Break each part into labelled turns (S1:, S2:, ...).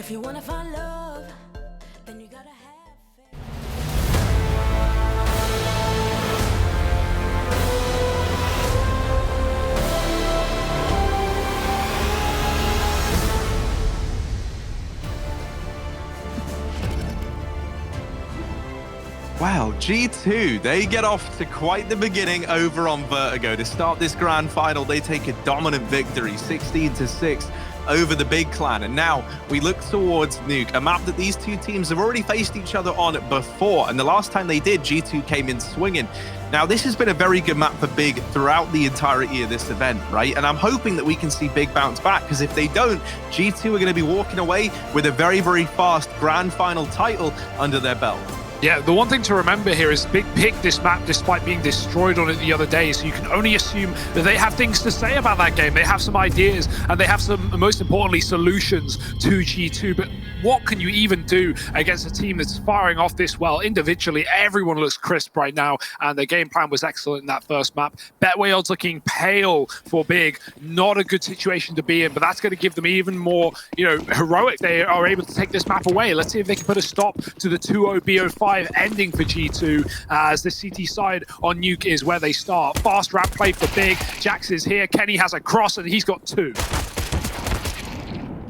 S1: If you wanna find love, then you gotta have faith.
S2: Wow, G2, they get off to quite the beginning over on Vertigo. To start this grand final, they take a dominant victory, 16-6 over the Big Clan. And now we look towards Nuke, a map that these two teams have already faced each other on before. And the last time they did, G2 came in swinging. Now, this has been a very good map for Big throughout the entirety of this event, right? And I'm hoping that we can see Big bounce back, because if they don't, G2 are going to be walking away with a very, very fast grand final title under their belt.
S3: Yeah, the one thing to remember here is Big picked this map despite being destroyed on it the other day, so you can only assume that they have things to say about that game. They have some ideas, and they have some, most importantly, solutions to G2. But what can you even do against a team that's firing off this well? Individually, everyone looks crisp right now, and their game plan was excellent in that first map. Betway odds looking pale for Big. Not a good situation to be in, but that's going to give them even more, heroic. They are able to take this map away. Let's see if they can put a stop to the 2-0 BO5 ending for G2, as the CT side on Nuke is where they start. Fast ramp play for Big. Jax is here. Kenny has a cross, and he's got two.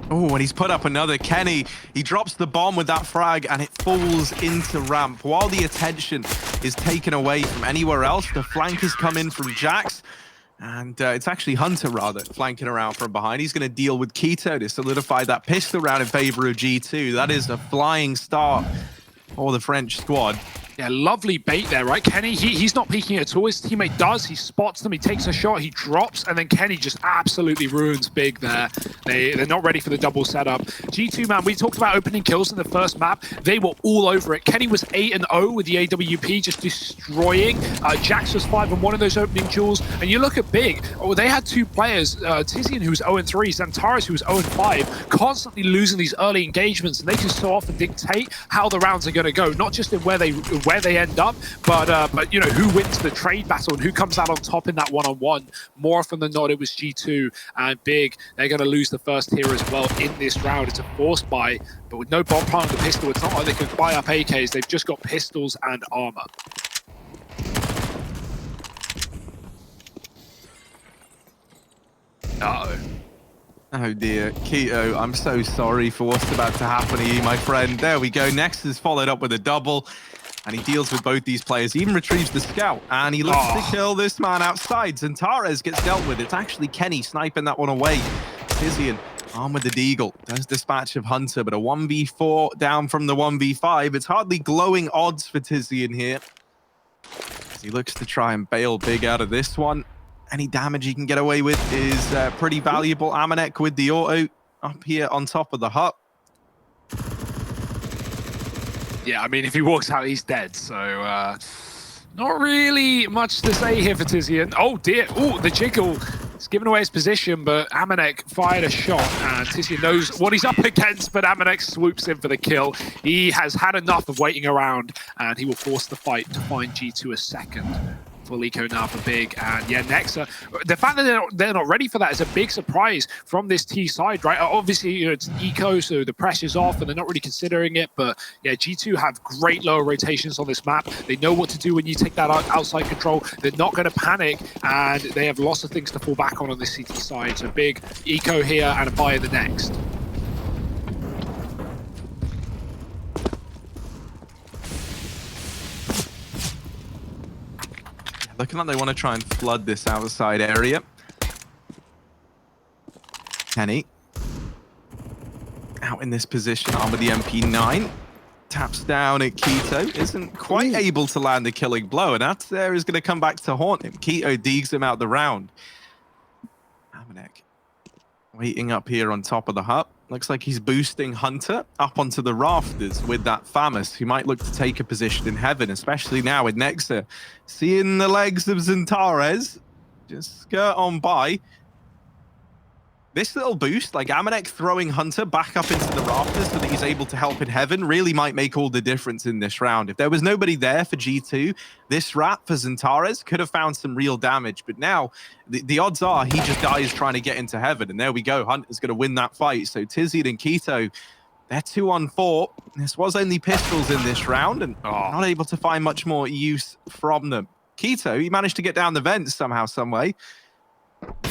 S2: Oh, and he's put up another. Kenny, he drops the bomb with that frag, and it falls into ramp. While the attention is taken away from anywhere else, the flank has come in from Jax. And it's actually Hunter, rather, flanking around from behind. He's going to deal with Keto to solidify that pistol round in favor of G2. That is a flying start for the French squad.
S3: Yeah, lovely bait there, right? Kenny, he's not peeking at all. His teammate does. He spots them. He takes a shot. He drops. And then Kenny just absolutely ruins Big there. They're not ready for the double setup. G2, man, we talked about opening kills in the first map. They were all over it. Kenny was 8-0 with the AWP, just destroying. Jax was 5-1 in those opening duels. And you look at Big. Oh, they had two players, Tizian, who was 0-3, Xantares, who was 0-5, constantly losing these early engagements. And they can so often dictate how the rounds are going to go, not just in where they end up, but who wins the trade battle and who comes out on top in that one-on-one. More often than not, it was G2 and Big. They're going to lose the first here as well in this round. It's a forced buy, but with no bomb plant on the pistol, it's not like they can buy up AKs. They've just got pistols and armor. Uh-oh.
S2: Oh dear, Keto, I'm so sorry for what's about to happen to you, my friend. There we go. Next is followed up with a double, and he deals with both these players. He even retrieves the scout, and he looks to kill this man outside. Xantares gets dealt with. It's actually Kenny sniping that one away. Tizian, armed with the Deagle, does dispatch of Hunter, but a 1v4 down from the 1v5. It's hardly glowing odds for Tizian here, as he looks to try and bail Big out of this one. Any damage he can get away with is pretty valuable. Amanek with the auto up here on top of the hut.
S3: Yeah, I mean, if he walks out, he's dead. So not really much to say here for Tizian. Oh, dear. Oh, the jiggle. It's given away his position, but Amanek fired a shot, and Tizian knows what he's up against, but Amanek swoops in for the kill. He has had enough of waiting around, and he will force the fight to find G2 a second. Full eco now for Big, and yeah, Nexa. The fact that they're not ready for that is a big surprise from this T side, right? Obviously, it's eco, so the pressure's off, and they're not really considering it. But yeah, G2 have great lower rotations on this map. They know what to do when you take that outside control. They're not going to panic, and they have lots of things to fall back on this CT side. So Big eco here and a buy in the next.
S2: Looking like they want to try and flood this outside area. Kenny out in this position, armed with the MP9. Taps down at Keto. Isn't quite able to land the killing blow, and that there is going to come back to haunt him. Keto digs him out the round. Amanek waiting up here on top of the hut. Looks like he's boosting Hunter up onto the rafters with that Famous, who might look to take a position in heaven, especially now with Nexa. Seeing the legs of Xantares just skirt on by. This little boost, like Amanek throwing Hunter back up into the rafters so that he's able to help in heaven, really might make all the difference in this round. If there was nobody there for G2, this rat for Xantares could have found some real damage. But now, the odds are he just dies trying to get into heaven. And there we go, Hunter's going to win that fight. So Tizian and Keto, They're 2-on-4. This was only pistols in this round, and not able to find much more use from them. Keto, he managed to get down the vents somehow, some way.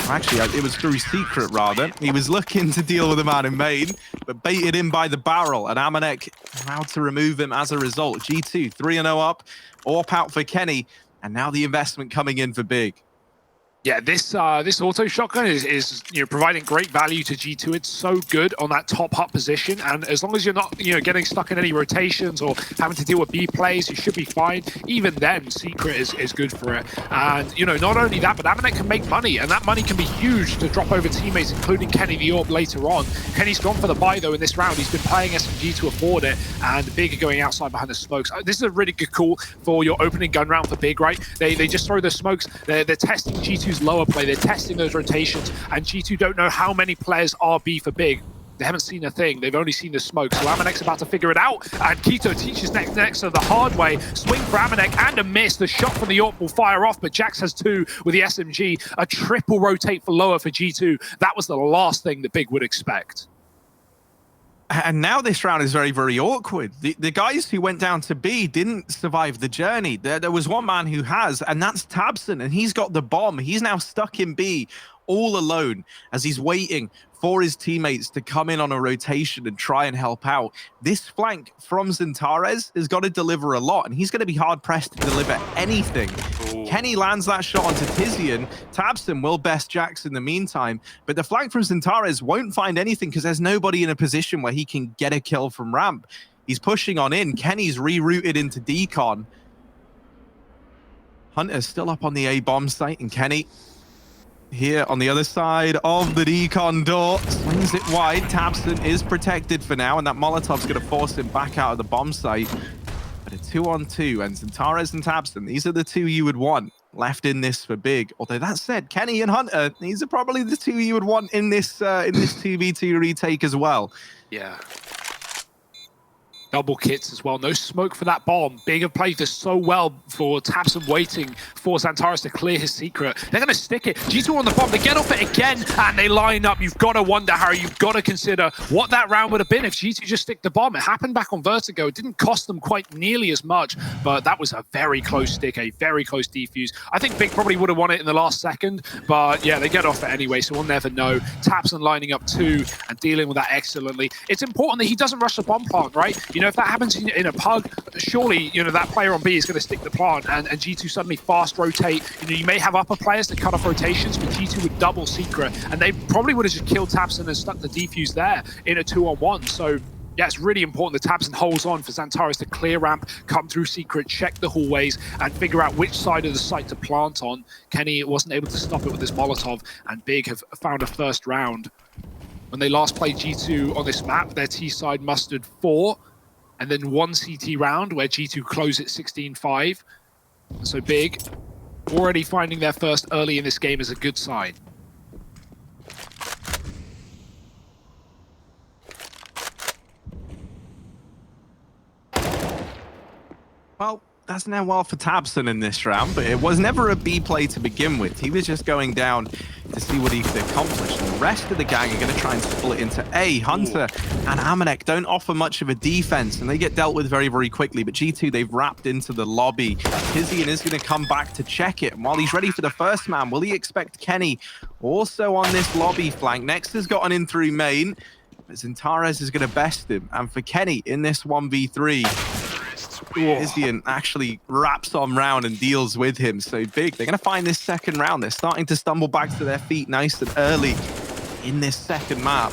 S2: Actually, it was through secret, rather. He was looking to deal with a man in main, but baited in by the barrel, and Amanek allowed to remove him as a result. G2, 3-0 up, AWP out for Kenny, and now the investment coming in for Big.
S3: Yeah, this auto shotgun is providing great value to G2. It's so good on that top hut position, and as long as you're not getting stuck in any rotations or having to deal with B plays, you should be fine. Even then, Secret is good for it. And not only that, but Amanek can make money, and that money can be huge to drop over teammates, including Kenny the AWP later on. Kenny's gone for the buy though in this round. He's been playing SMG to afford it, and Big are going outside behind the smokes. This is a really good call for your opening gun round for Big, right? They just throw the smokes. They're testing G2's lower play. They're testing those rotations, and G2 don't know how many players are B for Big. They haven't seen a thing. They've only seen the smoke. So Amanek's about to figure it out, and Keto teaches next to the hard way. Swing for Amanek and a miss. The shot from the AWP will fire off, but Jax has 2 with the SMG. A triple rotate for lower for G2. That was the last thing that Big would expect.
S2: And now this round is very, very awkward. The guys who went down to B didn't survive the journey. There was one man who has, and that's Tabson, and he's got the bomb. He's now stuck in B all alone as he's waiting for his teammates to come in on a rotation and try and help out. This flank from Xantares has got to deliver a lot, and he's going to be hard-pressed to deliver anything. Ooh. Kenny lands that shot onto Tizian. Tabson will best Jax in the meantime, but the flank from Xantares won't find anything because there's nobody in a position where he can get a kill from ramp. He's pushing on in. Kenny's rerouted into decon. Hunter's still up on the A bomb site, and Kenny here on the other side of the decon door swings it wide. Tabson is protected for now, and that Molotov's going to force him back out of the bomb site. But a 2-on-2, and Xantares and Tabson, these are the 2 you would want left in this for Big. Although that said, Kenny and Hunter, these are probably the 2 you would want in this 2v2 retake as well.
S3: Yeah. Double kits as well. No smoke for that bomb. Big have played this so well for Tabson waiting for Xantares to clear his secret. They're going to stick it. G2 on the bomb. They get off it again, and they line up. You've got to wonder, Harry, you've got to consider what that round would have been if G2 just stick the bomb. It happened back on Vertigo. It didn't cost them quite nearly as much, but that was a very close stick, a very close defuse. I think Big probably would have won it in the last second, but yeah, they get off it anyway, so we'll never know. Tabson lining up 2 and dealing with that excellently. It's important that he doesn't rush the bomb plant, right? If that happens in a pug, surely, that player on B is going to stick the plant, and G2 suddenly fast rotate. You may have upper players that cut off rotations, but G2 would double secret, and they probably would have just killed Tabson and stuck the defuse there in a 2-on-1. So yeah, it's really important that Tabson holds on for Xantares to clear ramp, come through secret, check the hallways, and figure out which side of the site to plant on. Kenny wasn't able to stop it with his Molotov, and Big have found a first round. When they last played G2 on this map, their T side mustered 4, and then 1 CT round where G2 closed it 16-5. So Big already finding their first early in this game is a good sign.
S2: Well, that's now well for Tabson in this round, but it was never a B play to begin with. He was just going down to see what he could accomplish. And the rest of the gang are going to try and split into A. Hunter and Amanek don't offer much of a defense, and they get dealt with very, very quickly. But G2, they've wrapped into the lobby. Tizian is going to come back to check it. And while he's ready for the first man, will he expect Kenny also on this lobby flank? Next has gotten in through main, but Xantares is going to best him. And for Kenny in this 1v3, Tizian actually wraps on round and deals with him. So Big, they're going to find this second round. They're starting to stumble back to their feet nice and early in this second map.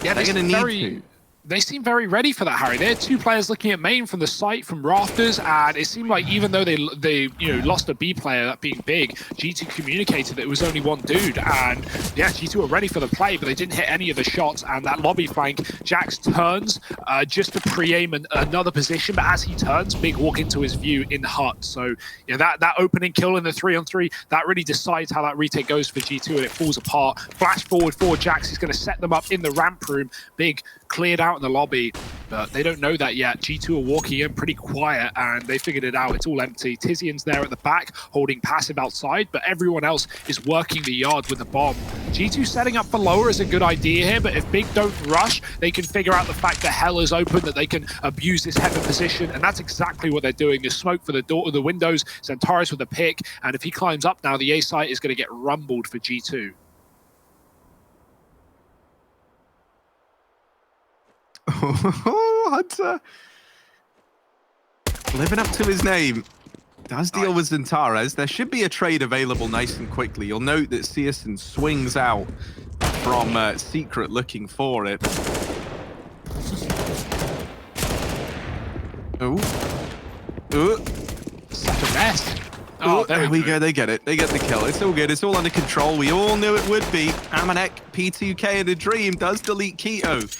S3: Yeah, they're going to need to. They seem very ready for that, Harry. They had 2 players looking at main from the site, from rafters, and it seemed like even though they lost a B player, that being Big, G2 communicated that it was only 1 dude, and yeah, G2 were ready for the play, but they didn't hit any of the shots, and that lobby flank, Jax turns just to pre-aim another position, but as he turns, Big walk into his view in hut. So yeah, that opening kill in the 3-on-3, that really decides how that retake goes for G2, and it falls apart. Flash forward for Jax, he's going to set them up in the ramp room. Big cleared out in the lobby, but they don't know that yet. G2 are walking in pretty quiet, and they figured it out. It's all empty. Tizian's there at the back, holding passive outside, but everyone else is working the yard with the bomb. G2 setting up for lower is a good idea here, but if Big don't rush, they can figure out the fact that hell is open, that they can abuse this heaven position, and that's exactly what they're doing. There's smoke for the door, the windows, Centaurus with a pick, and if he climbs up now, the A site is going to get rumbled for G2.
S2: Oh, Hunter. Living up to his name. Does deal with Centaurus. There should be a trade available nice and quickly. You'll note that Searson swings out from Secret looking for it. Oh.
S3: Such a mess.
S2: Oh, there we go. They get it. They get the kill. It's all good. It's all under control. We all knew it would be. Amanek, P2K in a dream does delete Keto.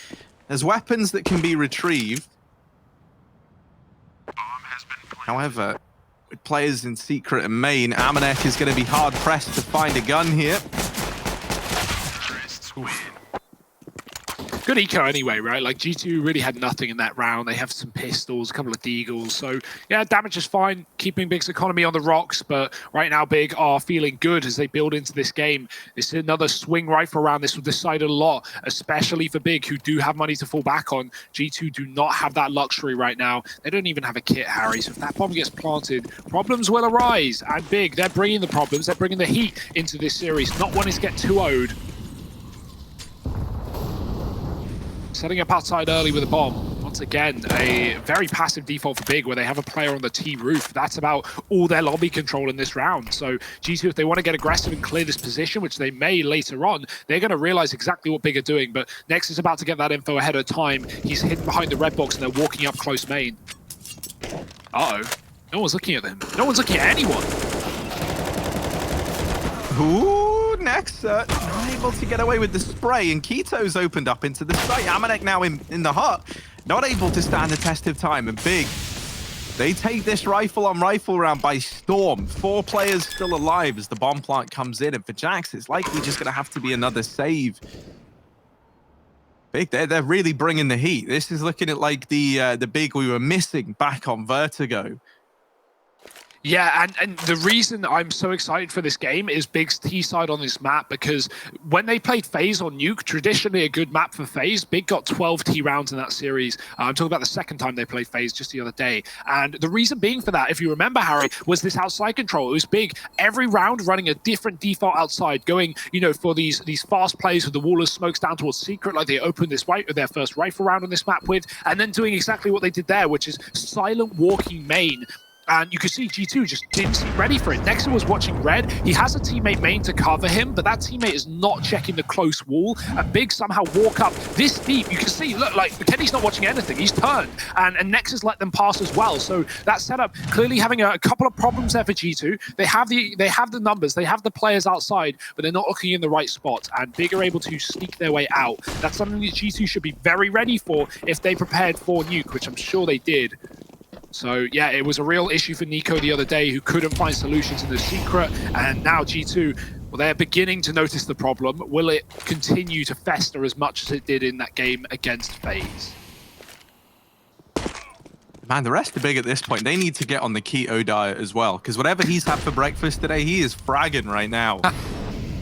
S2: There's weapons that can be retrieved. However, with players in Secret and Main, Amanek is going to be hard-pressed to find a gun here.
S3: Good eco anyway, right? Like, G2 really had nothing in that round. They have some pistols, a couple of deagles. So, yeah, damage is fine. Keeping Big's economy on the rocks. But right now, Big are feeling good as they build into this game. This is another swing rifle round. This will decide a lot, especially for Big, who do have money to fall back on. G2 do not have that luxury right now. They don't even have a kit, Harry. So if that bomb gets planted, problems will arise. And Big, they're bringing the problems. They're bringing the heat into this series. Not wanting to get 2-0'd. Setting up outside early with a bomb. Once again, a very passive default for Big where they have a player on the T roof. That's about all their lobby control in this round. So G2, if they want to get aggressive and clear this position, which they may later on, they're going to realize exactly what Big are doing. But Nex is about to get that info ahead of time. He's hidden behind the red box and they're walking up close main. Uh-oh. No one's looking at them. No one's looking at anyone.
S2: Ooh. Next, not able to get away with the spray, and Keto's opened up into the site. Amanek now in the hut, not able to stand the test of time, and Big, they take this rifle on rifle round by storm. 4 players still alive as the bomb plant comes in, and for Jax, it's likely just going to have to be another save. Big, they're really bringing the heat. This is looking at like the Big we were missing back on Vertigo.
S3: Yeah, and the reason I'm so excited for this game is Big's T-side on this map, because when they played FaZe on Nuke, traditionally a good map for FaZe, Big got 12 T rounds in that series. I'm talking about the second time they played FaZe just the other day. And the reason being for that, if you remember, Harry, was this outside control. It was Big every round running a different default outside, going, you know, for these fast plays with the wall of smokes down towards Secret, like they opened their first rifle round on this map with, and then doing exactly what they did there, which is silent walking main. And you could see G2 just didn't seem ready for it. Nexus was watching red. He has a teammate main to cover him, but that teammate is not checking the close wall. And Big somehow walk up this deep. You can see, look, like Kenny's not watching anything. He's turned, and Nexus let them pass as well. So that setup clearly having a couple of problems there for G2. They have the numbers, they have the players outside, but they're not looking in the right spot. And Big are able to sneak their way out. That's something that G2 should be very ready for if they prepared for Nuke, which I'm sure they did. So, yeah, it was a real issue for Nico the other day, who couldn't find solutions in the Secret. And now G2, well, they're beginning to notice the problem. Will it continue to fester as much as it did in that game against FaZe?
S2: Man, the rest of Big at this point, they need to get on the keto diet as well, because whatever he's had for breakfast today, he is fragging right now.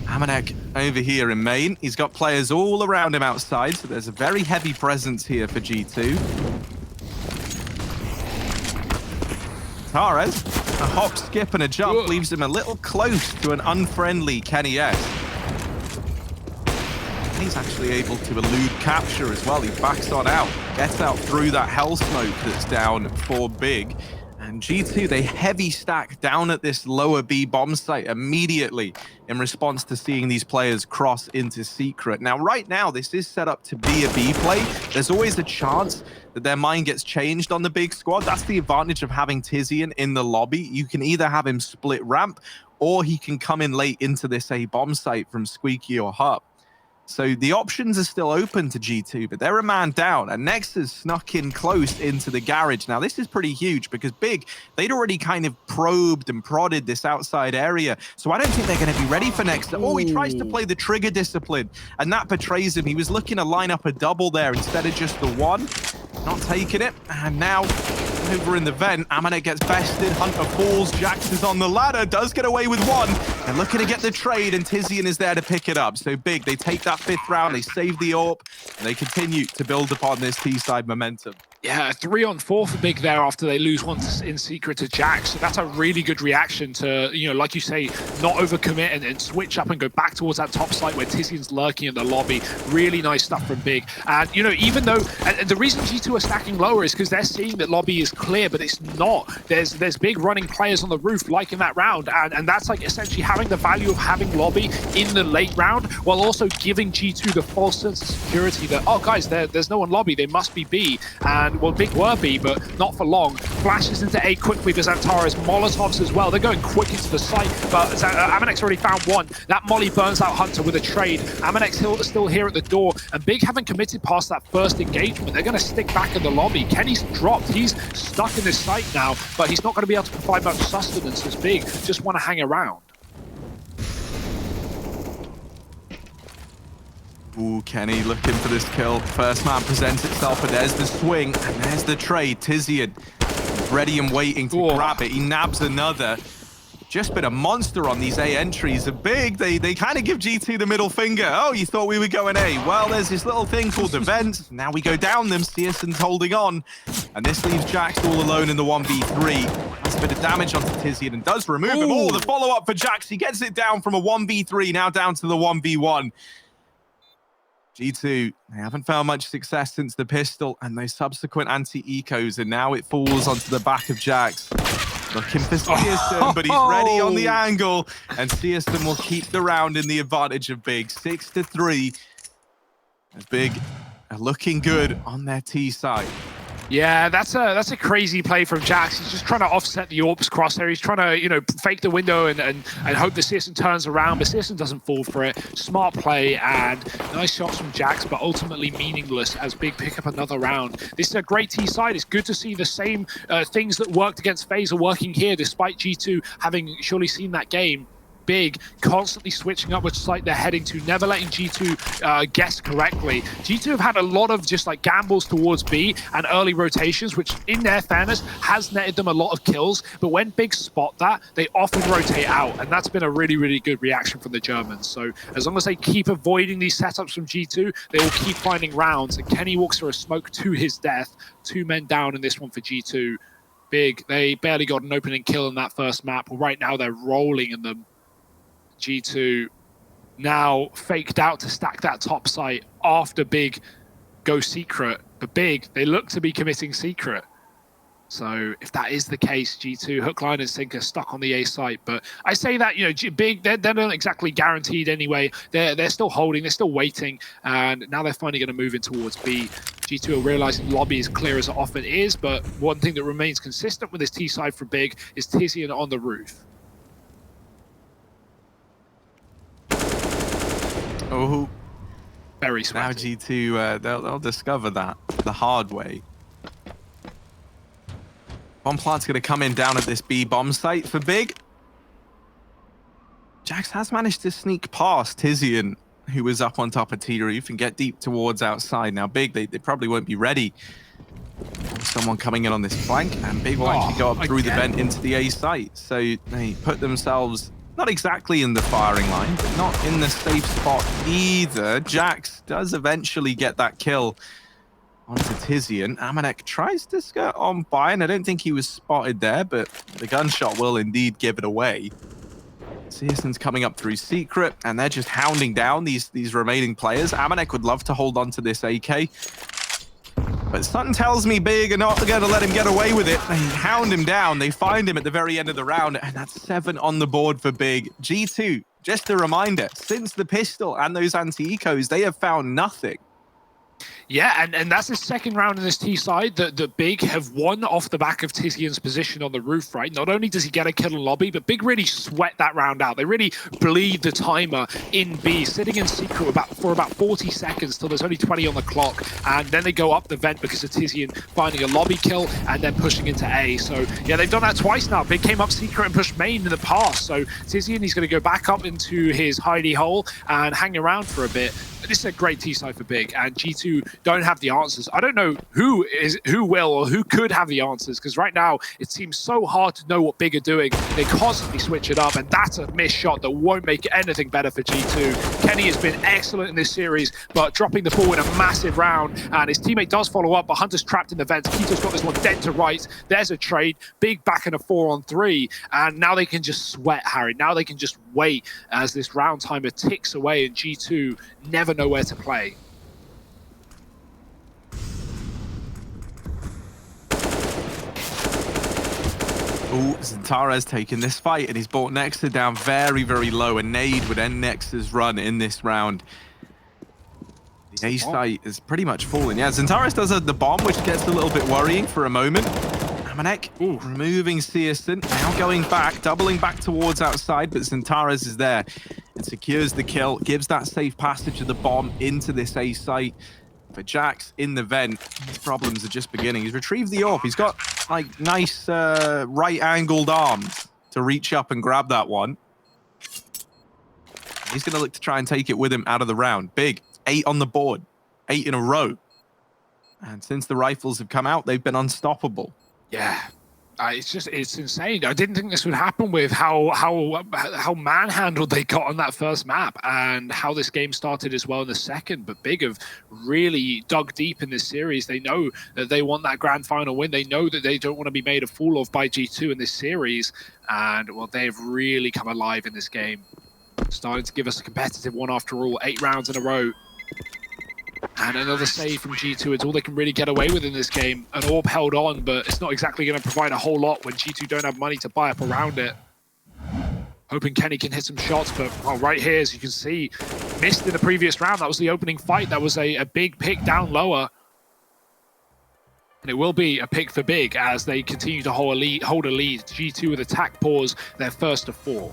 S2: Amanek over here in main. He's got players all around him outside, so there's a very heavy presence here for G2. Torres, a hop, skip, and a jump leaves him a little close to an unfriendly Kenny S. He's actually able to elude capture as well. He backs on out, gets out through that hell smoke that's down for Big. And G2, they heavy stack down at this lower B bomb site immediately in response to seeing these players cross into Secret. Now, right now, this is set up to be a B play. There's always a chance that their mind gets changed on the Big squad. That's the advantage of having Tizian in the lobby. You can either have him split ramp, or he can come in late into this A bomb site from Squeaky or Hup. So the options are still open to G2, but they're a man down, and Next has snuck in close into the garage. Now, this is pretty huge because Big, they'd already kind of probed and prodded this outside area, so I don't think they're going to be ready for Next. Oh, he tries to play the trigger discipline, and that betrays him. He was looking to line up a double there instead of just the one. Not taking it, and now over in the vent, Amanek gets bested, Hunter falls, Jax is on the ladder, does get away with one. They're looking to get the trade, and Tizian is there to pick it up. So Big, they take that 5th round, they save the AWP, and they continue to build upon this T-side momentum.
S3: Yeah, 3-on-4 for Big there after they lose one in secret to Jax. So that's a really good reaction to, you know, like you say, not overcommit and switch up and go back towards that top site where Tizian's lurking in the lobby. Really nice stuff from Big. And, you know, even though, and the reason G2 are stacking lower is because they're seeing that lobby is clear, but it's not. There's Big running players on the roof like in that round. And that's like essentially having the value of having lobby in the late round while also giving G2 the false sense of security that, oh, guys, there's no one lobby. They must be B. And well, Big were B, but not for long. Flashes into A quickly for Xantares. Molotovs as well. They're going quick into the site, but Amanek's already found one. That molly burns out Hunter with a trade. Amanek's still here at the door, and Big haven't committed past that first engagement. They're going to stick back in the lobby. Kenny's dropped. He's stuck in this site now, but he's not going to be able to provide much sustenance as Big just want to hang around.
S2: Ooh, Kenny looking for this kill. First man presents itself, and there's the swing, and there's the trade. Tizian ready and waiting to grab it. He nabs another. Just been a monster on these A entries. A Big, they kind of give G2 the middle finger. Oh, you thought we were going A. Well, there's this little thing called the vent. Now we go down them. Searson's holding on. And this leaves Jax all alone in the 1v3. That's a bit of damage onto Tizian and does remove him. Oh, the follow-up for Jax. He gets it down from a 1v3, now down to the 1v1. G2, they haven't found much success since the pistol and those subsequent anti-ecos, and now it falls onto the back of Jax. Looking for Searson, but he's ready on the angle, and Searson will keep the round in the advantage of Big. 6-3. As Big are looking good on their T side.
S3: Yeah, that's a crazy play from Jax. He's just trying to offset the AWP's crosshair. He's trying to, you know, fake the window and hope that Searson turns around, but Searson doesn't fall for it. Smart play and nice shots from Jax, but ultimately meaningless as Big pick up another round. This is a great T side. It's good to see the same things that worked against FaZe are working here, despite G2 having surely seen that game. Big, constantly switching up which site they're heading to, never letting G2 guess correctly. G2 have had a lot of just like gambles towards B and early rotations, which in their fairness has netted them a lot of kills, but when Big spot that, they often rotate out, and that's been a really, really good reaction from the Germans. So as long as they keep avoiding these setups from G2, they will keep finding rounds, and Kenny walks through a smoke to his death. 2 men down in this one for G2. Big, they barely got an opening kill in that first map. Well, right now they're rolling in them. G2 now faked out to stack that top site after Big go secret. But Big, they look to be committing secret. So if that is the case, G2, hook, line, and sinker stuck on the A site. But I say that, you know, Big, they're not exactly guaranteed anyway. They're still holding, they're still waiting, and now they're finally going to move in towards B. G2 are realizing lobby is clear as it often is, but one thing that remains consistent with this T side for Big is Tizian on the roof.
S2: Oh,
S3: very sweaty.
S2: Now G2, they'll discover that the hard way. Bomb plant's going to come in down at this B bomb site for Big. Jax has managed to sneak past Tizian, who was up on top of T roof, and get deep towards outside. Now Big, they probably won't be ready. Someone coming in on this flank, and Big will actually go up through the vent into the A site. So they put themselves not exactly in the firing line, but not in the safe spot either. Jax does eventually get that kill onto Tizian. Amanek tries to skirt on by, and I don't think he was spotted there, but the gunshot will indeed give it away. Searson's coming up through secret, and they're just hounding down these remaining players. Amanek would love to hold on to this AK, but something tells me Big are not going to let him get away with it. They hound him down. They find him at the very end of the round, and that's 7 on the board for Big. G2, just a reminder, since the pistol and those anti-ecos, they have found nothing.
S3: Yeah, and that's the second round in this T side that Big have won off the back of Tizian's position on the roof, right? Not only does he get a kill in lobby, but Big really sweat that round out. They really bleed the timer in B, sitting in secret for about 40 seconds till there's only 20 on the clock, and then they go up the vent because of Tizian finding a lobby kill and then pushing into A. So yeah, they've done that twice now. Big came up secret and pushed main in the past, so Tizian, he's going to go back up into his hidey hole and hang around for a bit. This is a great T-side for Big, and G2 don't have the answers. I don't know who will or who could have the answers, because right now it seems so hard to know what Big are doing. They constantly switch it up, and that's a missed shot that won't make anything better for G2. Kenny has been excellent in this series, but dropping the ball in a massive round, and his teammate does follow up, but Hunter's trapped in the vents. Kito's got this one dead to right. There's a trade. Big back in a 4-on-3, and now they can just sweat, Harry. Now they can just wait as this round timer ticks away, and G2 never know where to play.
S2: Oh, Xantares taking this fight, and he's brought Nexus down very, very low. A nade would end Nexus' run in this round. The A site is pretty much falling. Yeah, Xantares does have the bomb, which gets a little bit worrying for a moment. Amanek removing Searson, now going back, doubling back towards outside, but Xantares is there and secures the kill, gives that safe passage of the bomb into this A site. For Jax in the vent, his problems are just beginning. He's retrieved the AWP. He's got like nice right-angled arms to reach up and grab that one. He's going to look to try and take it with him out of the round. Big, 8 on the board, 8 in a row. And since the rifles have come out, they've been unstoppable.
S3: Yeah, it's insane. I didn't think this would happen with how manhandled they got on that first map and how this game started as well in the second. But Big have really dug deep in this series. They know that they want that grand final win. They know that they don't want to be made a fool of by G2 in this series. And well, they've really come alive in this game. Starting to give us a competitive one after all. 8 rounds in a row. And another save from G2. It's all they can really get away with in this game. An AWP held on, but it's not exactly going to provide a whole lot when G2 don't have money to buy up around it. Hoping Kenny can hit some shots, but well, right here, as you can see, missed in the previous round. That was the opening fight. That was a big pick down lower. And it will be a pick for Big as they continue to hold a lead. G2 with attack pause, their first of 4.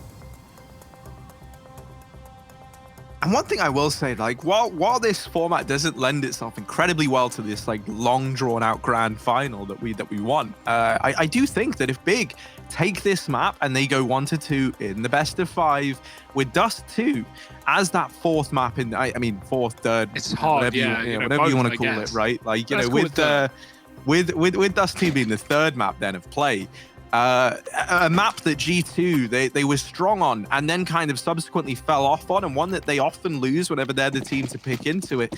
S2: And one thing I will say, like, while this format doesn't lend itself incredibly well to this like long drawn out grand final that we want, I do think that if Big take this map and they go 1-2 in the best of 5 with Dust 2 as that 4th map in, I mean 4th, 3rd,
S3: it's hard,
S2: whatever you want to call it, right? Like, you know, with Dust 2 being the 3rd map then of play. A map that G2 they were strong on and then kind of subsequently fell off on, and one that they often lose whenever they're the team to pick into it.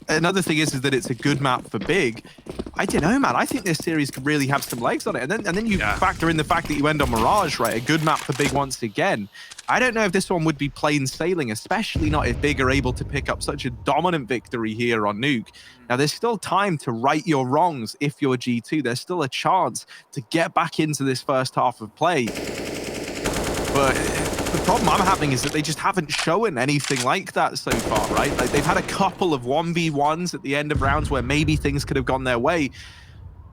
S2: Another thing is that it's a good map for Big. I don't know, man. I think this series could really have some legs on it. And then you factor in the fact that you end on Mirage, right? A good map for Big once again. I don't know if this one would be plain sailing, especially not if Big are able to pick up such a dominant victory here on Nuke. Now, there's still time to right your wrongs if you're G2. There's still a chance to get back into this first half of play. But the problem I'm having is that they just haven't shown anything like that so far, right? Like, they've had a couple of 1v1s at the end of rounds where maybe things could have gone their way.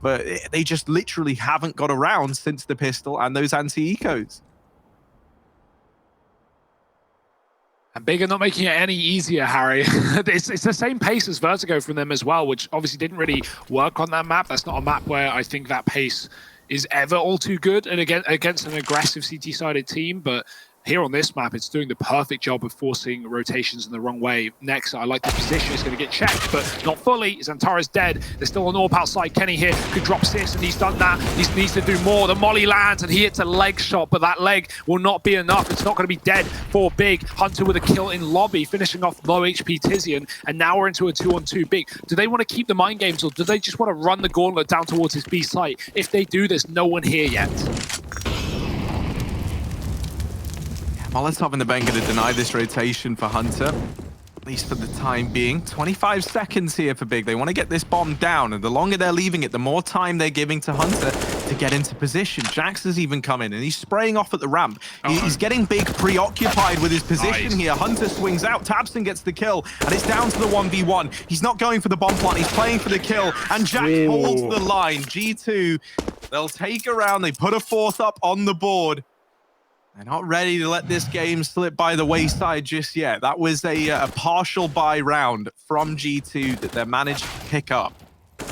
S2: But they just literally haven't got around since the pistol and those anti-ecos.
S3: And Big are not making it any easier, Harry. it's the same pace as Vertigo from them as well, which obviously didn't really work on that map. That's not a map where I think that pace is ever all too good and against an aggressive CT-sided team, but here on this map, it's doing the perfect job of forcing rotations in the wrong way. Next, I like the position. It's going to get checked, but not fully. Xantares dead. There's still an AWP outside. Kenny here could drop Sis, and he's done that. He needs to do more. The molly lands, and he hits a leg shot, but that leg will not be enough. It's not going to be dead for Big. Hunter with a kill in lobby, finishing off low HP Tizian, and now we're into a 2-on-2 Big. Do they want to keep the mind games, or do they just want to run the gauntlet down towards his B site? If they do, there's no one here yet.
S2: Molotov and the Ben going to deny this rotation for Hunter, at least for the time being. 25 seconds here for Big. They want to get this bomb down, and the longer they're leaving it, the more time they're giving to Hunter to get into position. Jax has even come in, and he's spraying off at the ramp.
S3: Oh,
S2: He's getting big preoccupied with his position
S3: Nice.
S2: here. Hunter swings out, Tabson gets the kill, and it's down to the 1v1. He's not going for the bomb plant, he's playing for the kill, and Jax holds the line. G2, they'll take a round, they put a fourth up on the board. They're not ready to let this game slip by the wayside just yet. That was a partial buy round from G2 that they managed to pick up.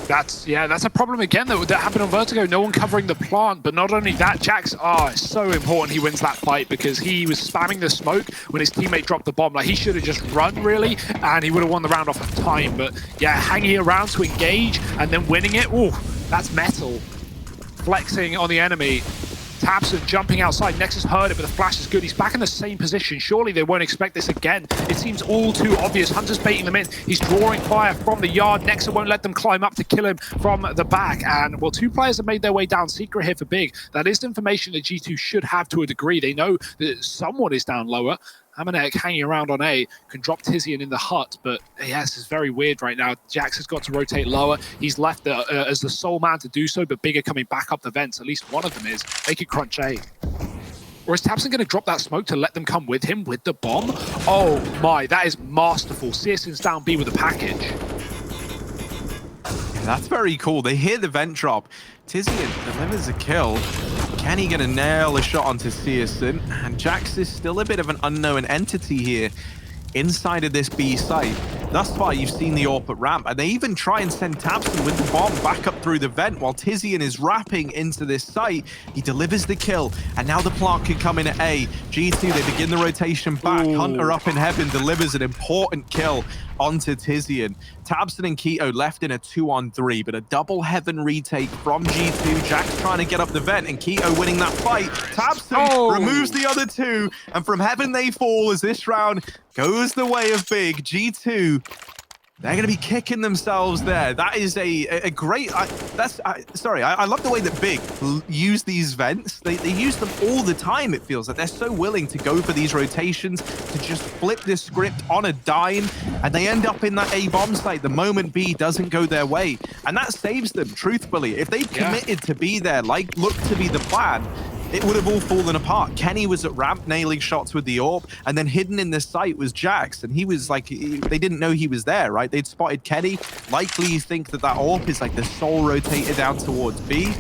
S3: That's a problem again that happened on Vertigo. No one covering the plant, but not only that, Jax, it's so important he wins that fight because he was spamming the smoke when his teammate dropped the bomb. Like, he should have just run, really, and he would have won the round off of time. But yeah, hanging around to engage and then winning it, ooh, that's metal. Flexing on the enemy. Tabson jumping outside. Nexus heard it, but the flash is good. He's back in the same position. Surely they won't expect this again. It seems all too obvious. Hunter's baiting them in. He's drawing fire from the yard. Nexus won't let them climb up to kill him from the back. And, well, two players have made their way down. Secret here for Big. That is information that G2 should have to a degree. They know that someone is down lower. Amanek hanging around on A, can drop Tizian in the hut, but yeah, this is very weird right now. Jax has got to rotate lower. He's left as the sole man to do so, but Bigger coming back up the vents. At least one of them is. They could crunch A. Or is Tabson going to drop that smoke to let them come with him with the bomb? Oh my, that is masterful. Searson's down B with a package.
S2: Yeah, that's very cool. They hear the vent drop. Tizian delivers a kill. Kenny gonna nail a shot onto Searson, and Jax is still a bit of an unknown entity here inside of this B site. Thus far, you've seen the AWP at ramp, and they even try and send Tabson with the bomb back up through the vent while Tizian is wrapping into this site. He delivers the kill, and now the plant can come in at A. G2, they begin the rotation back. Ooh. Hunter up in heaven delivers an important kill onto Tizian. Tabson and Keto left in a 2-on-3, but a double heaven retake from G2. Jax trying to get up the vent, and Keto winning that fight. Tabson removes the other two, and from heaven they fall as this round goes the way of Big. G2, they're going to be kicking themselves there. That is a great... I love the way that Big use these vents. They use them all the time, it feels like. They're so willing to go for these rotations, to just flip this script on a dime, and they end up in that A-bomb site the moment B doesn't go their way. And that saves them, truthfully. If they committed to be there, like looked to be the plan, it would have all fallen apart. Kenny was at ramp nailing shots with the AWP, and then hidden in the site was Jax, and he was like, they didn't know he was there, right? They'd spotted Kenny. Likely you think that AWP is like the sole rotator down towards B.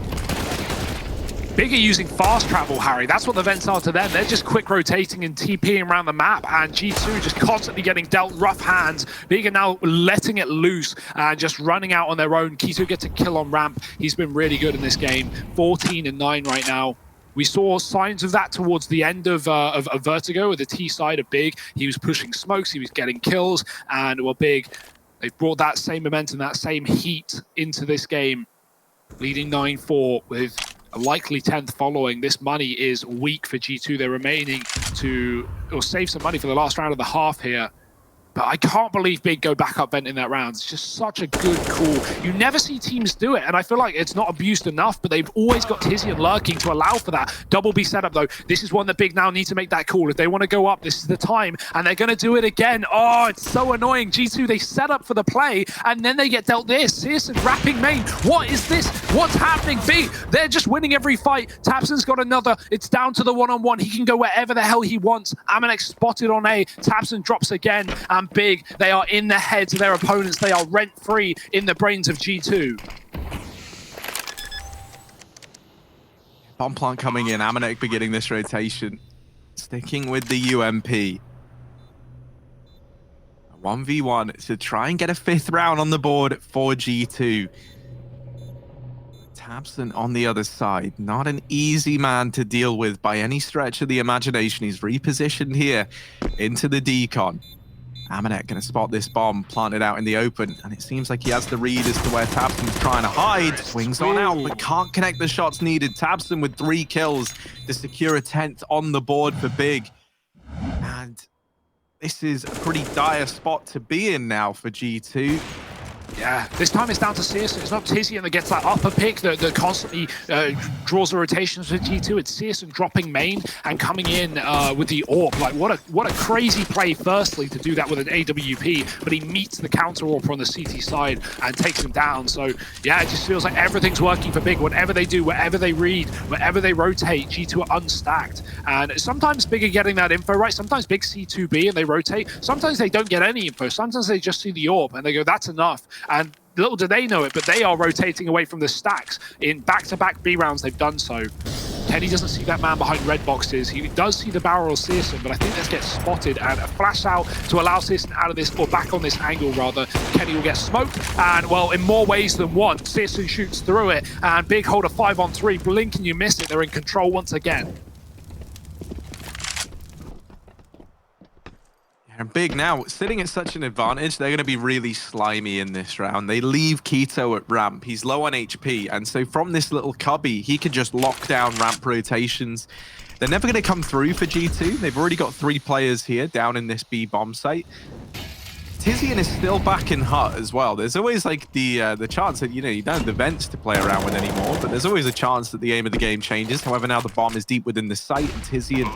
S3: Bigger using fast travel, Harry. That's what the vents are to them. They're just quick rotating and TPing around the map, and G2 just constantly getting dealt rough hands. Bigger now letting it loose and just running out on their own. Keto gets a kill on ramp. He's been really good in this game. 14-9 right now. We saw signs of that towards the end of Vertigo with the T side of Big. He was pushing smokes, he was getting kills, and well, Big, they brought that same momentum, that same heat into this game, leading 9-4 with a likely 10th following. This money is weak for G2. They're remaining to save some money for the last round of the half here. But I can't believe Big go back up vent in that round. It's just such a good call. You never see teams do it, and I feel like it's not abused enough, but they've always got Tizian lurking to allow for that. Double B setup, though. This is one that Big now need to make that call. If they want to go up, this is the time, and they're going to do it again. Oh, it's so annoying. G2, they set up for the play, and then they get dealt this. Searson wrapping main. What is this? What's happening? Big, they're just winning every fight. Tabson's got another. It's down to the one-on-one. He can go wherever the hell he wants. Amanek spotted on A. Tabson drops again, and Big, they are in the heads of their opponents. They are rent-free in the brains of G2.
S2: Bomb plant coming in. Amanek beginning this rotation. Sticking with the UMP. 1v1 to try and get a 5th round on the board for G2. Tabson on the other side. Not an easy man to deal with by any stretch of the imagination. He's repositioned here into the decon. Amanek going to spot this bomb planted out in the open, and it seems like he has the read as to where Tabson's trying to hide. Swings on out, but can't connect the shots needed. Tabson with 3 kills to secure a 10th on the board for Big. And this is a pretty dire spot to be in now for G2.
S3: Yeah, this time it's down to Searson. It's not Tizian that gets that upper pick that constantly draws the rotations with G2. It's Searson dropping main and coming in with the AWP. Like, what a crazy play, firstly, to do that with an AWP, but he meets the counter AWP on the CT side and takes him down. So, yeah, it just feels like everything's working for Big. Whatever they do, wherever they read, wherever they rotate, G2 are unstacked. And sometimes Big are getting that info right. Sometimes Big see 2B and they rotate. Sometimes they don't get any info. Sometimes they just see the AWP and they go, that's enough. And little do they know it, but they are rotating away from the stacks. In back-to-back B rounds, they've done so. Kenny doesn't see that man behind red boxes. He does see the barrel of Searson, but I think this gets spotted, and a flash out to allow Searson out of this, or back on this angle rather. Kenny will get smoked, and well, in more ways than one, Searson shoots through it, and Big hold a 5-on-3. Blink and you miss it. They're in control once again.
S2: And Big now, sitting at such an advantage, they're going to be really slimy in this round. They leave Keto at ramp. He's low on HP, and so from this little cubby, he can just lock down ramp rotations. They're never going to come through for G2. They've already got 3 players here down in this B bomb site. Tizian is still back in hut as well. There's always like the chance that, you don't have the vents to play around with anymore, but there's always a chance that the aim of the game changes. However, now the bomb is deep within the site, and Tizian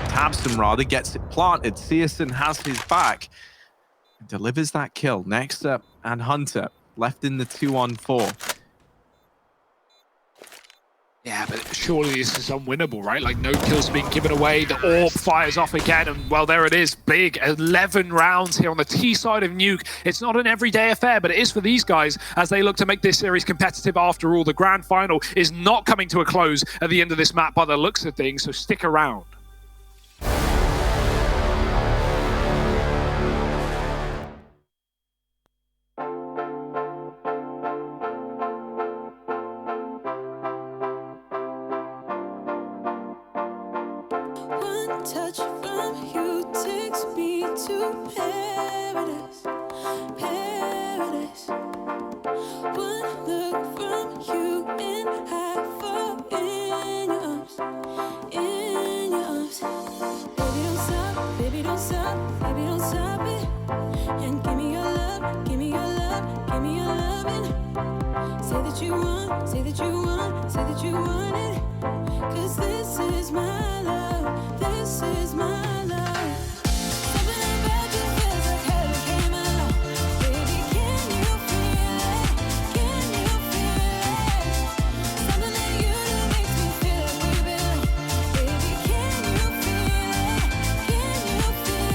S2: Tabson rather gets it planted. Searson has his back and delivers that kill. Next up, and Hunter left in the 2-on-4.
S3: Yeah, but surely this is unwinnable, right? Like, no kills being given away. The AWP fires off again, and well, there it is. Big 11 rounds here on the T side of Nuke. It's not an everyday affair, but it is for these guys as they look to make this series competitive. After all, the grand final is not coming to a close at the end of this map by the looks of things, so stick around.
S1: One touch from you takes me to paradise, paradise. One look from you and I fall in your arms, in your arms. Baby don't stop, baby don't stop it. And give me your love, give me your love, give me your loving. Say that you want, say that you want, say that you want it. 'Cause this is my love, this is my love. Something about you feels like heaven came along. Baby, can you feel it? Can you feel it? Something that you do makes me feel like we belong. Baby, can you feel it? Can you feel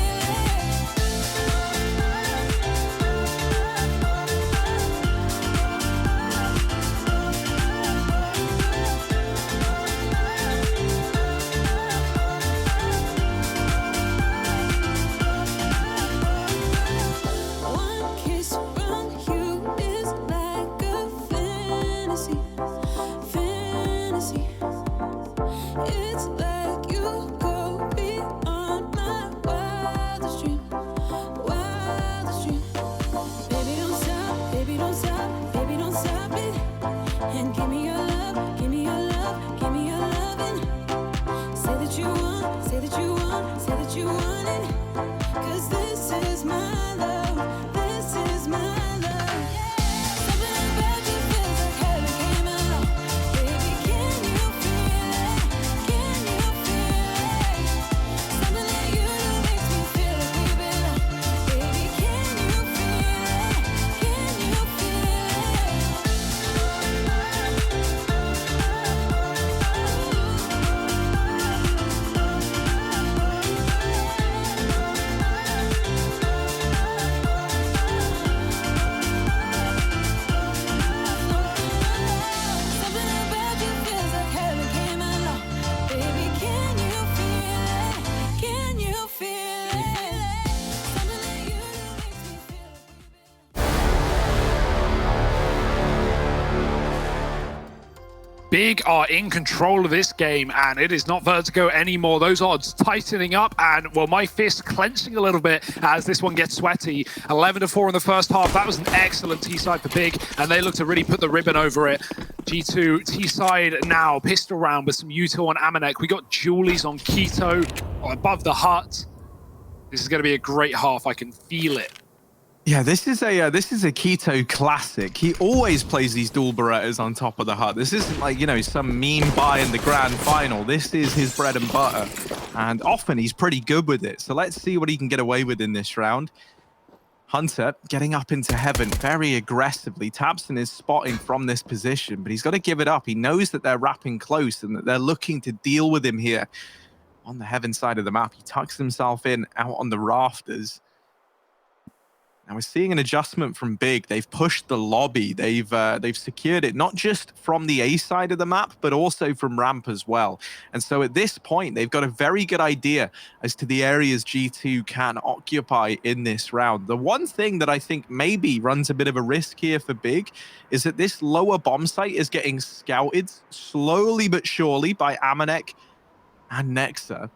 S1: One kiss from you is like a fantasy, fantasy. It's like you go beyond my wildest dream, wildest dream. Baby don't stop, baby don't stop, baby don't stop it. And give me your love, give me your love, give me your loving. Say that you want, say that you want, say that you want it. 'Cause this is my love, this is my love. Something about you feels like heaven came along. Baby, can you feel it? Can you feel it? Something that you do makes me feel like we belong. Baby, can you feel it? Can you Something about you feels like heaven came along. Baby, can you feel it? Can you feel it? Something that you do makes me feel like we belong.
S3: Big are in control of this game, and it is not Vertigo anymore. Those odds tightening up, and well, my fist clenching a little bit as this one gets sweaty. 11-4 in the first half. That was an excellent T-side for Big, and they look to really put the ribbon over it. G2 T-side now, pistol round with some Uto on Amanek. We got Julies on Keto above the hut. This is going to be a great half. I can feel it.
S2: Yeah, this is a Keto classic. He always plays these dual Berettas on top of the hut. This isn't like, you know, some mean buy in the grand final. This is his bread and butter, and often he's pretty good with it. So let's see what he can get away with in this round. Hunter getting up into heaven very aggressively. tabseN is spotting from this position, but he's got to give it up. He knows that they're wrapping close and that they're looking to deal with him here on the heaven side of the map. He tucks himself in out on the rafters. Now we're seeing an adjustment from Big. They've pushed the lobby. They've secured it, not just from the A side of the map, but also from ramp as well. And so at this point, they've got a very good idea as to the areas G2 can occupy in this round. The one thing that I think maybe runs a bit of a risk here for Big is that this lower bomb site is getting scouted slowly but surely by Amanek and Nexa.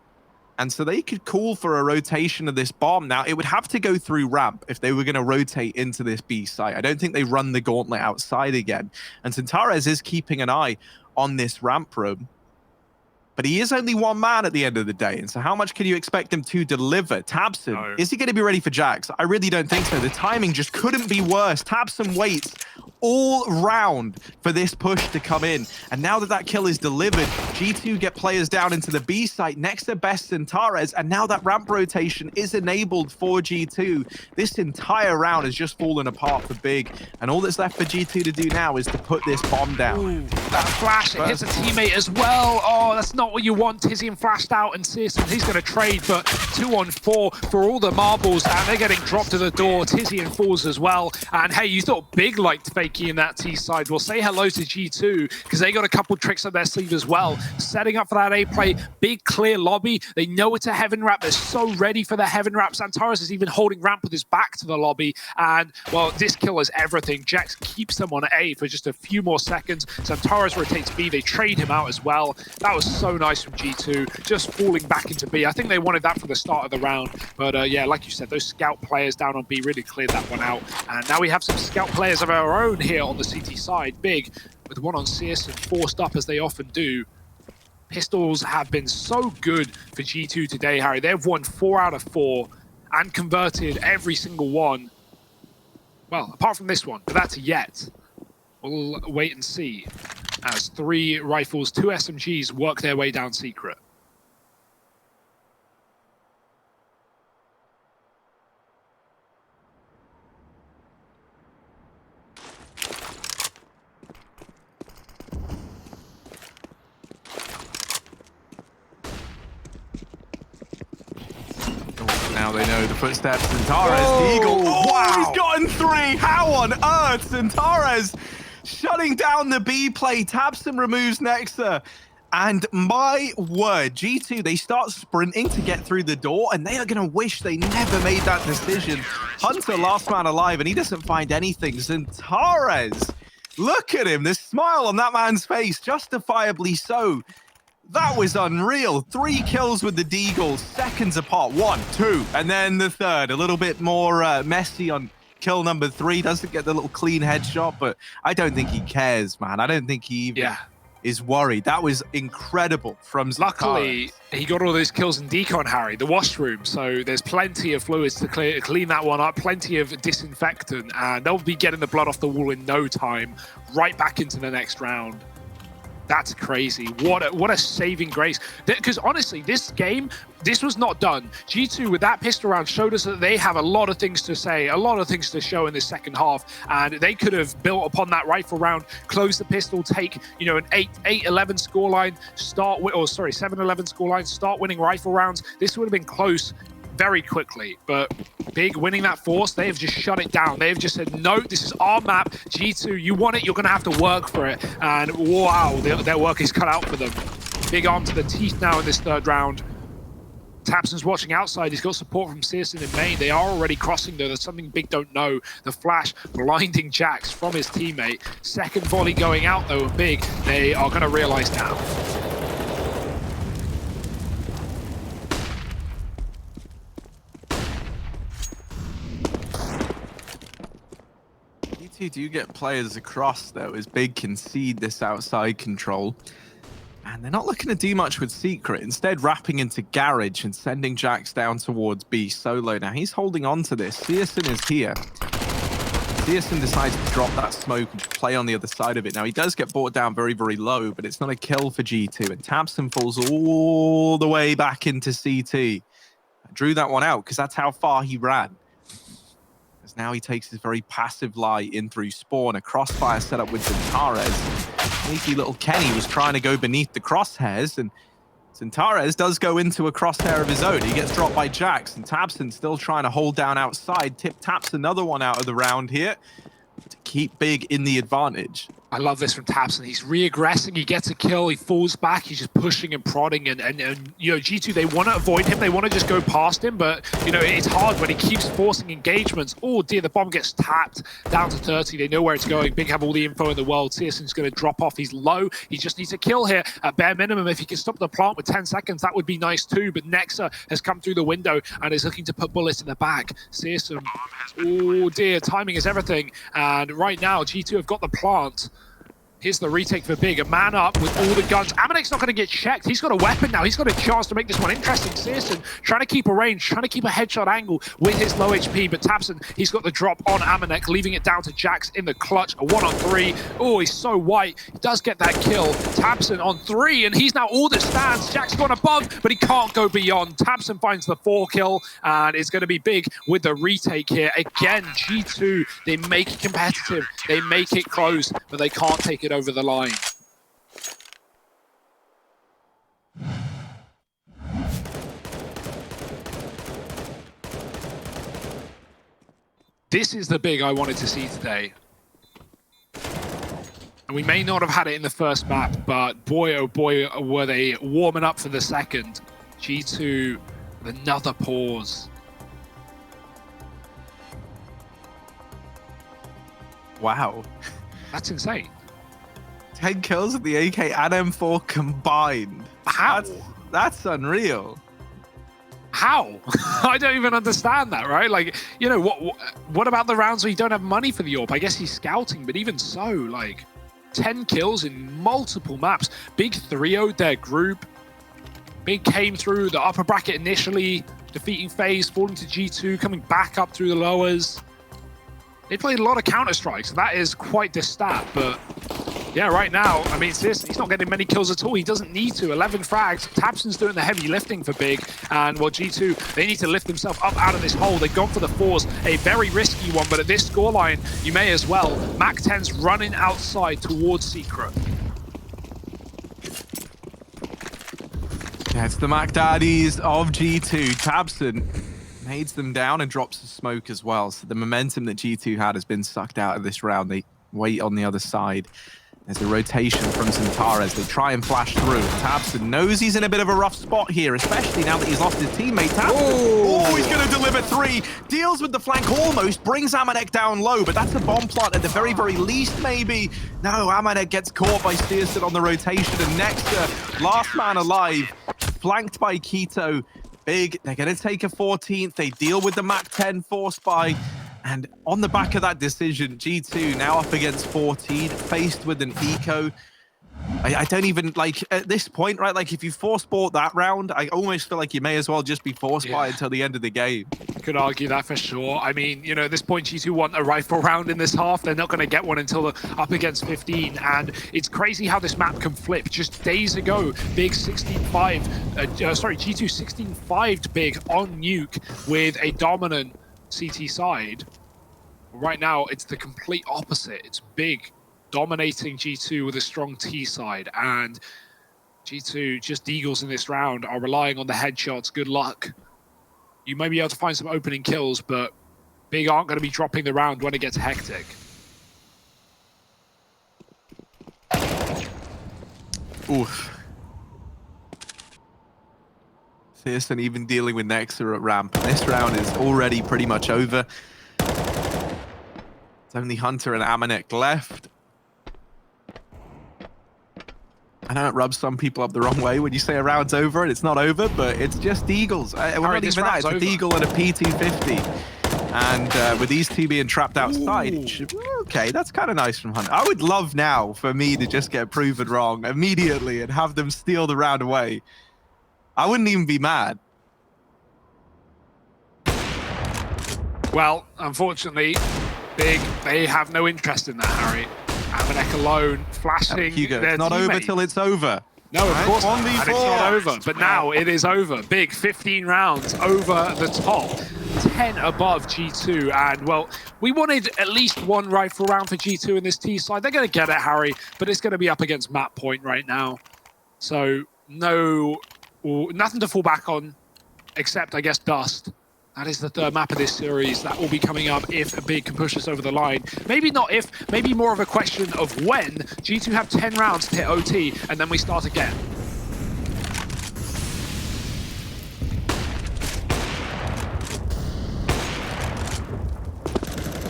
S2: And so they could call for a rotation of this bomb. Now, it would have to go through ramp if they were going to rotate into this B site. I don't think they run the gauntlet outside again. And Xantares is keeping an eye on this ramp room. But he is only one man at the end of the day. And so how much can you expect him to deliver? tabseN, is he going to be ready for Jax? I really don't think so. The timing just couldn't be worse. tabseN waits all round for this push to come in. And now that that kill is delivered, G2 get players down into the B site next to best Xantares. And now that ramp rotation is enabled for G2. This entire round has just fallen apart for Big. And all that's left for G2 to do now is to put this bomb down.
S3: Ooh, that flash, it hits a teammate as well. Oh, that's not what you want. Tizian flashed out and cijxN, he's going to trade, but 2-on-4 for all the marbles, and they're getting dropped to the door. Tizian falls as well. And hey, you thought Big liked Fakey in that T side. Well, say hello to G2, because they got a couple tricks up their sleeve as well. Setting up for that A play, Big clear lobby. They know it's a heaven wrap. They're so ready for the heaven wrap. Xantares is even holding ramp with his back to the lobby. And well, this kill is everything. Jax keeps them on A for just a few more seconds. Xantares rotates B. They trade him out as well. That was so nice from G2, just falling back into B. I think they wanted that from the start of the round. But yeah, like you said, those scout players down on B really cleared that one out. And now we have some scout players of our own here on the CT side. Big with one on cijxN, forced up as they often do. Pistols have been so good for G2 today, Harry. They've won 4 out of 4 and converted every single one. Well, apart from this one, but that's yet. We'll wait and see as 3 rifles, 2 SMGs work their way down secret.
S2: Now they know the footsteps. Xantares, the Eagle. Oh, wow. He's gotten 3. How on earth? Xantares shutting down the B play. tabseN removes Nexa. And my word, G2, they start sprinting to get through the door, and they are going to wish they never made that decision. Hunter, last man alive, and he doesn't find anything. Xantares, look at him. The smile on that man's face, justifiably so. That was unreal. 3 kills with the Deagle, seconds apart. 1, 2, and then the third. A little bit more messy on kill number 3. Doesn't get the little clean headshot, but I don't think he cares, man. I don't think he even is worried. That was incredible from Xantares.
S3: Luckily, he got all those kills in decon, Harry, the washroom. So there's plenty of fluids to clean that one up, plenty of disinfectant, and they'll be getting the blood off the wall in no time, right back into the next round. That's crazy. What a saving grace. Because honestly, this game, this was not done. G2 with that pistol round showed us that they have a lot of things to say, a lot of things to show in this second half. And they could have built upon that rifle round, close the pistol, take, you know, an 8-11 scoreline, 7-11 scoreline, start winning rifle rounds. This would have been close very quickly, but Big winning that force, they have just shut it down. They have just said, no, this is our map. G2, you want it, you're going to have to work for it. And wow, their work is cut out for them. Big arm to the teeth now in this third round. tabseN's watching outside. He's got support from cijxN in main. They are already crossing though. There's something Big don't know. The flash blinding Jax from his teammate. Second volley going out though, and Big, they are going to realize now.
S2: Do you get players across though as Big concede this outside control? And they're not looking to do much with Secret, instead wrapping into Garage and sending Jax down towards B solo. Now he's holding on to this. Searson is here. Searson decides to drop that smoke and play on the other side of it. Now he does get brought down very, very low, but it's not a kill for G2. And tabseN falls all the way back into CT. I drew that one out because that's how far he ran. As now he takes his very passive lie in through spawn. A crossfire set up with Zentares. Sneaky little Kenny was trying to go beneath the crosshairs, and Zentares does go into a crosshair of his own. He gets dropped by Jax, and tabseN still trying to hold down outside. Tip taps another one out of the round here to keep Big in the advantage.
S3: I love this from tabseN. He's re-aggressing, he gets a kill, he falls back, he's just pushing and prodding, and you know, G2, they want to avoid him, they want to just go past him, but, you know, it's hard when he keeps forcing engagements. Oh dear, the bomb gets tapped down to 30, they know where it's going. Big have all the info in the world. Searson's going to drop off, he's low, he just needs a kill here at bare minimum. If he can stop the plant with 10 seconds, that would be nice too, but Nexa has come through the window and is looking to put bullets in the back. Searson, oh dear, timing is everything, and right now, G2 have got the plant. Here's the retake for Big. A man up with all the guns. Amanek's not going to get checked. He's got a weapon now. He's got a chance to make this one interesting. Searson trying to keep a range, trying to keep a headshot angle with his low HP. But tabseN, he's got the drop on Amanek, leaving it down to Jax in the clutch. A 1-on-3. Oh, he's so white. He does get that kill. tabseN on 3, and he's now all that stands. Jax gone above, but he can't go beyond. tabseN finds the 4 kill, and it's going to be Big with the retake here. Again, G2, they make it competitive. They make it close, but they can't take it over the line. This is the Big I wanted to see today. And we may not have had it in the first map, but boy, oh boy, were they warming up for the second. G2 with another pause.
S2: Wow.
S3: That's insane.
S2: 10 kills with the AK and M4 combined.
S3: How?
S2: That's unreal.
S3: How? I don't even understand that, right? Like, you know, what about the rounds where you don't have money for the AWP? I guess he's scouting, but even so, like, 10 kills in multiple maps. Big 3-0'd their group. Big came through the upper bracket initially, defeating FaZe, falling to G2, coming back up through the lowers. They played a lot of Counter-Strike, so that is quite the stat, but yeah, right now, I mean, he's not getting many kills at all. He doesn't need to. 11 frags. tabseN's doing the heavy lifting for Big, and well, G2, they need to lift themselves up out of this hole. They've gone for the 4s, a very risky one, but at this scoreline, you may as well. Mac-10's running outside towards Secret.
S2: Yeah, it's the Mac Daddies of G2. tabseN nades them down and drops the smoke as well. So the momentum that G2 had has been sucked out of this round. They wait on the other side. There's a rotation from Zentares. They try and flash through. tabseN knows he's in a bit of a rough spot here, especially now that he's lost his teammate. tabseN, oh, he's going to deliver 3. Deals with the flank almost, brings Amanek down low, but that's a bomb plot at the very, very least, maybe. No, Amanek gets caught by Searson on the rotation, and Nexa, last man alive, flanked by Keto. Big, they're going to take a 14th. They deal with the Mac-10 force buy. And on the back of that decision, G2 now up against 14, faced with an eco. I don't even, like, at this point, right, like, if you force bought that round, I almost feel like you may as well just be force buy until the end of the game.
S3: Could argue that for sure. I mean, you know, at this point, G2 want a rifle round in this half. They're not going to get one until they're up against 15. And it's crazy how this map can flip. Just days ago, Big 16-5, G2 16-5'd Big on Nuke with a dominant CT side. Right now, it's the complete opposite. It's Big dominating G2 with a strong T side, and G2, just Eagles in this round, are relying on the headshots. Good luck. You may be able to find some opening kills, but Big aren't going to be dropping the round when it gets hectic.
S2: Oof. Searson even dealing with Nexa at ramp. This round is already pretty much over. It's only Hunter and Amanek left. I know it rubs some people up the wrong way when you say a round's over and it's not over, but it's just Eagles. We're not even that. It's a Deagle and a P250. And with these two being trapped outside, okay, that's kind of nice from Hunter. I would love now for me to just get proven wrong immediately and have them steal the round away. I wouldn't even be mad.
S3: Well, unfortunately, Big, they have no interest in that, Harry. Amanek alone, flashing
S2: Hugo,
S3: their
S2: it's not over
S3: teammate.
S2: till it's over.
S3: No, of course not.
S2: 1v4.
S3: And it's not over, but now it is over. Big, 15 rounds over the top, 10 above G2. And, well, we wanted at least one rifle round for G2 in this T side. They're going to get it, Harry, but it's going to be up against map point right now. So, nothing to fall back on, except, I guess, Dust. That is the third map of this series that will be coming up if Big can push us over the line. Maybe not if, maybe more of a question of when. G2 have 10 rounds to hit OT, and then we start again.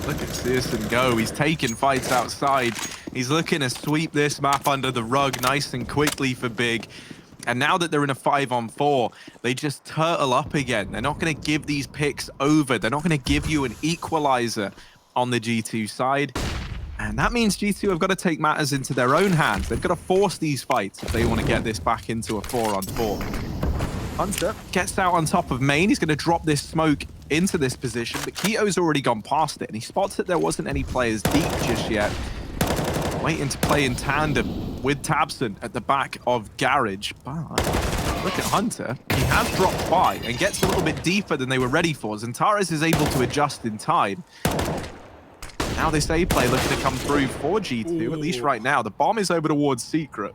S2: Look at Searson go. He's taking fights outside. He's looking to sweep this map under the rug nice and quickly for Big. And now that they're in a 5-on-4, they just turtle up again. They're not going to give these picks over. They're not going to give you an equalizer on the G2 side. And that means G2 have got to take matters into their own hands. They've got to force these fights if they want to get this back into a 4-on-4. Hunter gets out on top of main. He's going to drop this smoke into this position, but Keto's already gone past it, and he spots that there wasn't any players deep just yet. Waiting to play in tandem with Tabson at the back of Garage. But look at Hunter. He has dropped by and gets a little bit deeper than they were ready for. Zantares is able to adjust in time. Now this A play looking to come through for G2, at least right now. The bomb is over towards Secret.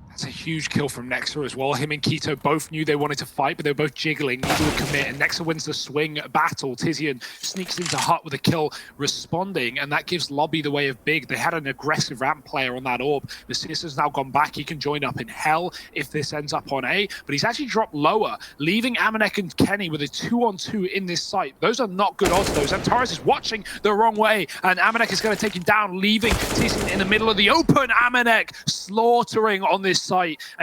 S3: That's a huge kill from Nexa as well. Him and Keto both knew they wanted to fight, but they were both jiggling. Neither would commit, and Nexa wins the swing battle. Tizian sneaks into Hut with a kill, responding, and that gives Lobby the way of Big. They had an aggressive ramp player on that orb. The Searson's now gone back. He can join up in Hell if this ends up on A, but he's actually dropped lower, leaving Amanek and Kenny with a 2-on-2 in this site. Those are not good odds, though. Zantares is watching the wrong way, and Amanek is going to take him down, leaving Tizian in the middle of the open. Amanek slaughtering on this site, and